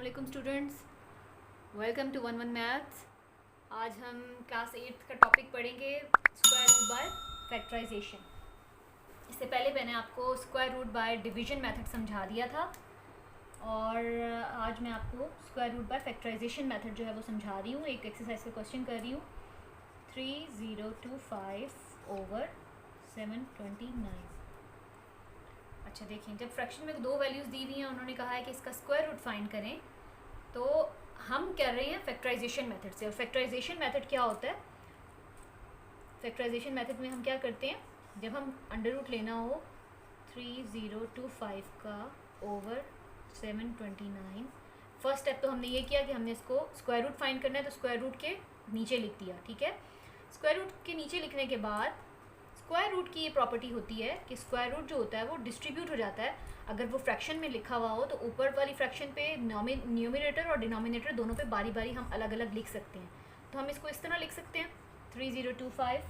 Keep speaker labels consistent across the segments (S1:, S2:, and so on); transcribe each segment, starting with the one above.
S1: वालेकुम students, welcome to one one maths. आज हम क्लास 8 का टॉपिक पढ़ेंगे स्क्वायर रूट बाय फैक्टराइजेशन। इससे पहले मैंने आपको square root by division method समझा दिया था और आज मैं आपको square root by factorization method जो है वो समझा रही हूँ। एक एक्सरसाइज का क्वेश्चन कर रही हूँ। 3025 ओवर 729। अच्छा देखिए, जब फ्रैक्शन में दो वैल्यूज़ दी हुई हैं, उन्होंने कहा है कि इसका स्क्वायर रूट फाइंड करें, तो हम कर रहे हैं फैक्टराइजेशन मेथड से। और फैक्टराइजेशन मेथड क्या होता है? फैक्टराइजेशन मेथड में हम क्या करते हैं, जब हम अंडर रूट लेना हो 3025 का ओवर 729, फर्स्ट स्टेप तो हमने ये किया कि हमने इसको स्क्वायर रूट फाइंड करना है, तो स्क्वायर रूट के नीचे लिख दिया। ठीक है, स्क्वायर रूट के नीचे लिखने के बाद स्क्वायर रूट की ये प्रॉपर्टी होती है कि स्क्वायर रूट जो होता है वो डिस्ट्रीब्यूट हो जाता है। अगर वो फ्रैक्शन में लिखा हुआ हो तो ऊपर वाली फ्रैक्शन पे न्यूमिनेटर और डिनोमिनेटर दोनों पे बारी बारी हम अलग अलग लिख सकते हैं। तो हम इसको इस तरह लिख सकते हैं 3025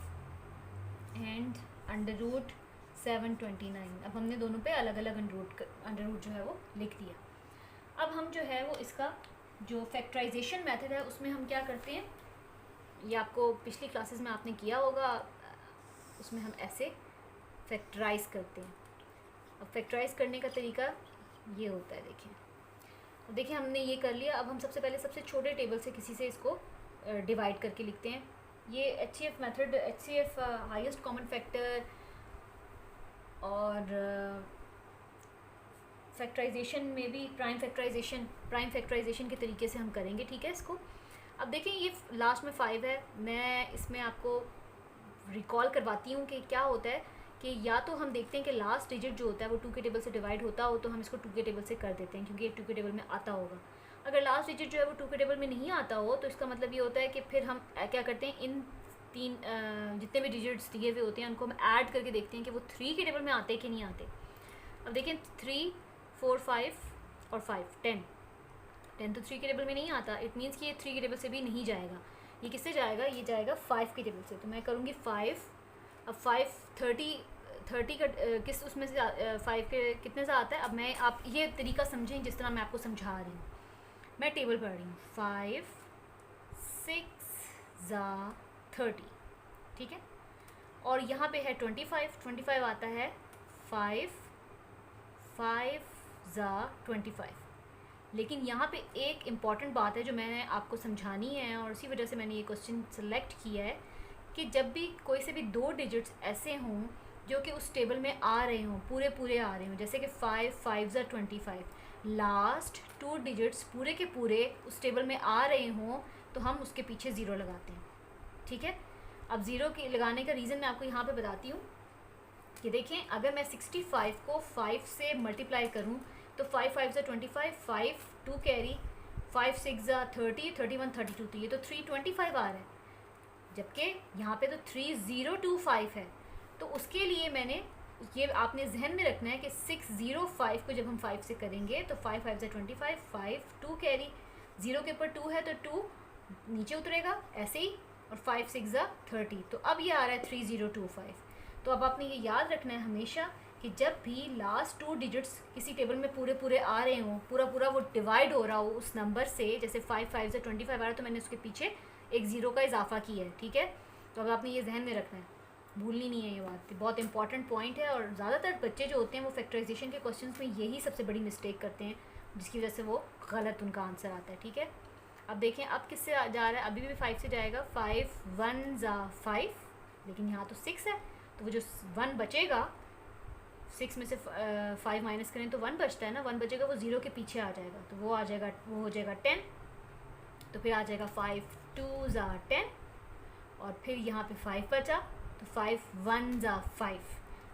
S1: एंड अंडर रूट 729। अब हमने दोनों पे अलग अलग अंडर रूट जो है वो लिख दिया। अब हम जो है वो इसका जो फैक्टराइजेशन मेथड है उसमें हम क्या करते हैं, ये आपको पिछली क्लासेस में आपने किया होगा, उसमें हम ऐसे फैक्टराइज करते हैं। अब फैक्टराइज करने का तरीका ये होता है। देखिए हमने ये कर लिया। अब हम सबसे पहले सबसे छोटे टेबल से किसी से इसको डिवाइड करके लिखते हैं। ये HCF method, HCF highest common factor और फैक्टराइजेशन में भी प्राइम फैक्टराइजेशन के तरीके से हम करेंगे। ठीक है, इसको अब देखें, ये लास्ट में 5 है। मैं इसमें आपको रिकॉल करवाती हूँ कि क्या होता है कि या तो हम देखते हैं कि लास्ट डिजिट जो होता है वो 2 के टेबल से डिवाइड होता हो तो हम इसको 2 के टेबल से कर देते हैं, क्योंकि ये 2 के टेबल में आता होगा। अगर लास्ट डिजिट जो है वो 2 के टेबल में नहीं आता हो तो इसका मतलब ये होता है कि फिर हम क्या करते हैं, इन तीन जितने भी डिजिट्स दिए हुए होते हैं उनको हम ऐड करके देखते हैं कि वो 3 के टेबल में आते कि नहीं आते। अब देखें 3, 4, 5 और 5, 10 तो 3 के टेबल में नहीं आता। इट मीन्स कि ये 3 के टेबल से भी नहीं जाएगा। ये किससे जाएगा? ये जाएगा 5 के टेबल से। तो मैं करूँगी 5। अब 5 30 का किस उसमें से 5 के कितने से आता है? अब मैं आप ये तरीका समझें जिस तरह मैं आपको समझा रही हूँ। मैं टेबल पढ़ रही हूँ 5 6 ज़ा 30। ठीक है, और यहाँ पे है 25 आता है 5 ज़ा 25। लेकिन यहाँ पे एक इम्पॉर्टेंट बात है जो मैंने आपको समझानी है और उसी वजह से मैंने ये क्वेश्चन सेलेक्ट किया है कि जब भी कोई से भी 2 डिजिट्स ऐसे हों जो कि उस टेबल में आ रहे हों, पूरे आ रहे हों, जैसे कि 5 ज़ा 25, लास्ट 2 डिजिट्स पूरे के पूरे उस टेबल में आ रहे हों तो हम उसके पीछे 0 लगाते हैं। ठीक है, अब 0 की लगाने का रीज़न मैं आपको यहाँ पे बताती हूँ कि देखें, अगर मैं 65 को 5 से मल्टीप्लाई करूँ तो 5 5 ज़ा 25, 5 2 कैरी, 5 6 ज़ा 30, 31 32, तो ये तो 325 आ रहा है, जबकि यहाँ पे तो 3025 है। तो उसके लिए मैंने ये आपने जहन में रखना है कि 605 को जब हम 5 से करेंगे तो 5 5 ज़ा 25, 5 2 कैरी, 0 के ऊपर 2 है तो 2 नीचे उतरेगा ऐसे ही, और 5 6 ज़ा 30, तो अब ये आ रहा है 3025। तो अब आपने ये याद रखना है हमेशा कि जब भी लास्ट 2 डिजिट्स किसी टेबल में पूरे आ रहे हों, पूरा वो डिवाइड हो रहा हो उस नंबर से, जैसे 5 5 से 25 आ रहा है तो मैंने उसके पीछे एक 0 का इजाफा किया है। ठीक है, तो अब आपने ये जहन में रखना है, भूलनी नहीं है ये बात, बहुत इंपॉर्टेंट पॉइंट है। और ज़्यादातर बच्चे जो होते हैं वो फैक्टराइजेशन के क्वेश्चन में यही सबसे बड़ी मिस्टेक करते हैं, जिसकी वजह से वो गलत उनका आंसर आता है। ठीक है, अब देखें अब किससे जा रहा है, अभी भी 5 से जाएगा, 5 1 ज़ा 5, लेकिन यहाँ तो 6 है, तो वो जो 1 बचेगा 6 में से 5 माइनस करें तो 1 बचता है ना, 1 बचेगा, वो 0 के पीछे आ जाएगा, तो वो आ जाएगा, वो हो जाएगा 10। तो फिर आ जाएगा 5 2 ज़ा 10, और फिर यहाँ पे 5 बचा, तो 5 1 ज़ा 5।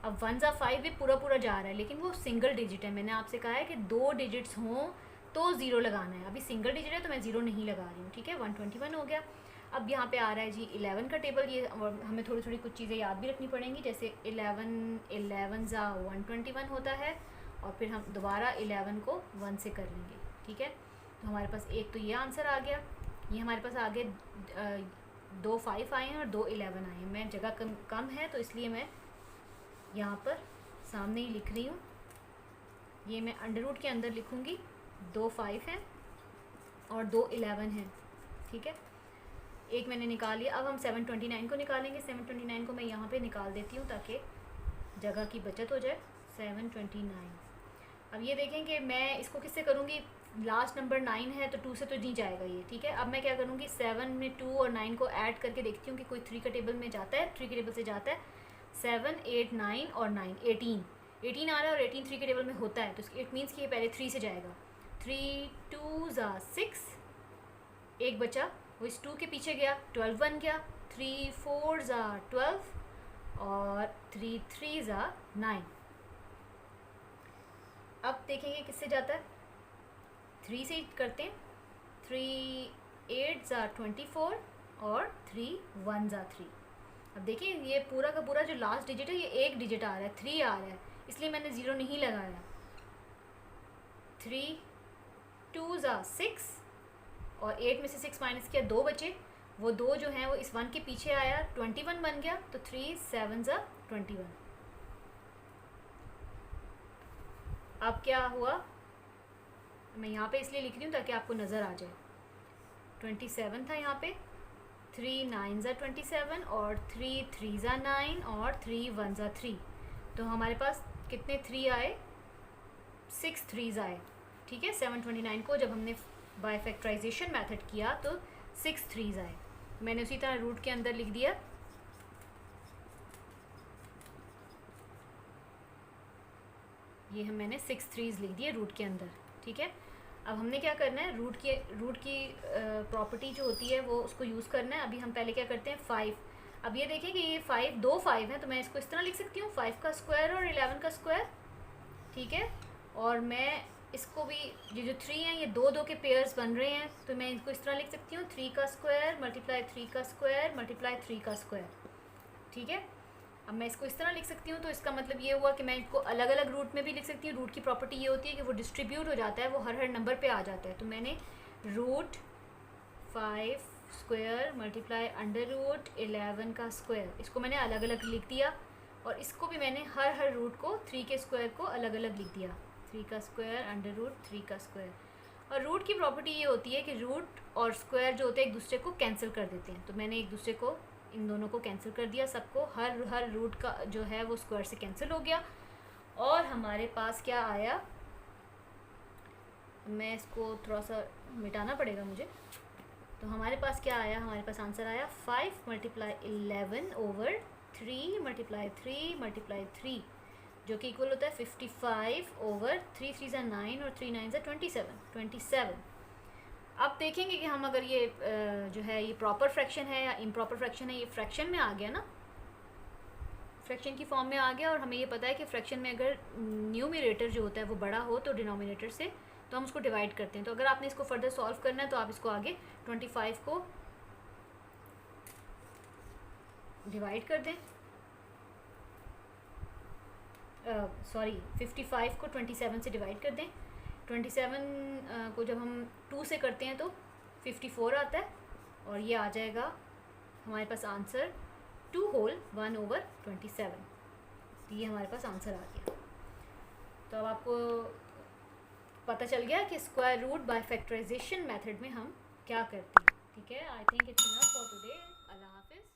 S1: अब 1 ज़ा 5 भी पूरा जा रहा है, लेकिन वो सिंगल डिजिट है। मैंने आपसे कहा है कि 2 डिजिट्स हों तो 0 लगाना है। अभी सिंगल डिजिट है तो मैं 0 नहीं लगा रही हूँ। ठीक है, 121 हो गया। अब यहाँ पे आ रहा है जी 11 का टेबल। ये हमें थोड़ी कुछ चीज़ें याद भी रखनी पड़ेंगी, जैसे 11 ज़ा 121 होता है, और फिर हम दोबारा 11 को 1 से कर लेंगे। ठीक है, तो हमारे पास एक तो ये आंसर आ गया। ये हमारे पास आगे 2 5 आए हैं और 2 11 आए हैं। मैं जगह कम है तो इसलिए मैं यहाँ पर सामने ही लिख रही हूँ। ये मैं अंडर रूट के अंदर लिखूँगी, 2 5 हैं और 2 11 हैं, ठीक है। एक मैंने निकाल लिया। अब हम 729 को निकालेंगे। 729 को मैं यहाँ पे निकाल देती हूँ ताकि जगह की बचत हो जाए। 729। अब ये देखें कि मैं इसको किससे करूँगी, लास्ट नंबर 9 है तो 2 से तो नहीं जाएगा ये, ठीक है। अब मैं क्या करूँगी, 7 में 2 और 9 को ऐड करके देखती हूँ कि कोई 3 का टेबल में जाता है, 3 के टेबल से जाता है। 7 8 9 और 9 18 आ रहा है और 18 3 के टेबल में होता है, तो इट मीन्स कि ये पहले 3 से जाएगा। 3 2 6, एक बचा, वो इस 2 के पीछे गया, 12 बन गया। 3 4 12 और 3 3 9। अब देखेंगे किससे जाता है, 3 से करते हैं। 3 8 24 और 3 1 3। अब देखिए ये पूरा का पूरा जो लास्ट डिजिट है ये एक डिजिट आ रहा है, 3 आ रहा है, इसलिए मैंने 0 नहीं लगाया। 3 2 6 और 8 में से 6 माइनस किया, 2 बचे, वो 2 जो हैं वो इस 1 के पीछे आया, 21 बन गया। तो 3 7 21। अब क्या हुआ, मैं यहाँ पे इसलिए लिख रही हूँ ताकि आपको नज़र आ जाए। 27 था यहाँ पे, 3 9 27 और 3 3 9 और 3 1 3। तो हमारे पास कितने 3 आए, 6 3s आए, ठीक है। 729 को जब हमने बाय फैक्टराइजेशन मेथड किया तो 6 3s आए। मैंने उसी तरह रूट के अंदर लिख दिया, ये हम मैंने 6 3s लिख दिए रूट के अंदर, ठीक है। अब हमने क्या करना है, रूट की प्रॉपर्टी जो होती है वो उसको यूज़ करना है। अभी हम पहले क्या करते हैं, 5। अब ये देखें कि ये 5 है तो मैं इसको इस तरह लिख सकती हूँ, 5 का स्क्वायर और 11 का स्क्वायर, ठीक है। और मैं इसको भी, ये जो 3 हैं ये 2 2 के पेयर्स बन रहे हैं, तो मैं इसको इस तरह लिख सकती हूँ, 3 का स्क्वायर मल्टीप्लाई 3 का स्क्वायर मल्टीप्लाई 3 का स्क्वायर, ठीक है। अब मैं इसको इस तरह लिख सकती हूँ, तो इसका मतलब ये हुआ कि मैं इसको अलग अलग रूट में भी लिख सकती हूँ। रूट की प्रॉपर्टी ये होती है कि वो डिस्ट्रीब्यूट हो जाता है, वो हर नंबर पे आ जाता है। तो मैंने root 5 square multiply under root 11 का स्क्वायर, इसको मैंने अलग अलग लिख दिया। और इसको भी मैंने हर रूट को 3 के स्क्वायर को अलग अलग लिख दिया, 3 का स्क्वायर अंडर रूट 3 का स्क्वायर। और रूट की प्रॉपर्टी ये होती है कि रूट और स्क्वायर जो होते हैं एक दूसरे को कैंसिल कर देते हैं। तो मैंने एक दूसरे को, इन दोनों को कैंसिल कर दिया, सबको, हर रूट का जो है वो स्क्वायर से कैंसिल हो गया। और हमारे पास क्या आया, मैं इसको थोड़ा सा मिटाना पड़ेगा मुझे। तो हमारे पास क्या आया, हमारे पास आंसर आया 5 मल्टीप्लाई 11 ओवर 3 मल्टीप्लाई 3 मल्टीप्लाई 3, जो कि इक्वल होता है 55 ओवर 3 3 9 और 3 9 27। अब देखेंगे कि हम अगर ये जो है ये प्रॉपर फ्रैक्शन है या इम्प्रॉपर फ्रैक्शन है। ये फ्रैक्शन में आ गया ना, फ्रैक्शन की फॉर्म में आ गया। और हमें ये पता है कि फ्रैक्शन में अगर न्यूमरेटर जो होता है वो बड़ा हो तो डिनोमिनेटर से, तो हम उसको डिवाइड करते हैं। तो अगर आपने इसको फर्दर सॉल्व करना है तो आप इसको आगे 25 को डिवाइड कर दें, 55 को 27 से डिवाइड कर दें। 27 को जब हम 2 से करते हैं तो 54 आता है, और ये आ जाएगा हमारे पास आंसर 2 होल 1 ओवर 27। ये हमारे पास आंसर आ गया। तो अब आपको पता चल गया कि square root by factorization method में हम क्या करते हैं, ठीक है। I think it's enough for today. अल्लाह हाफिज़।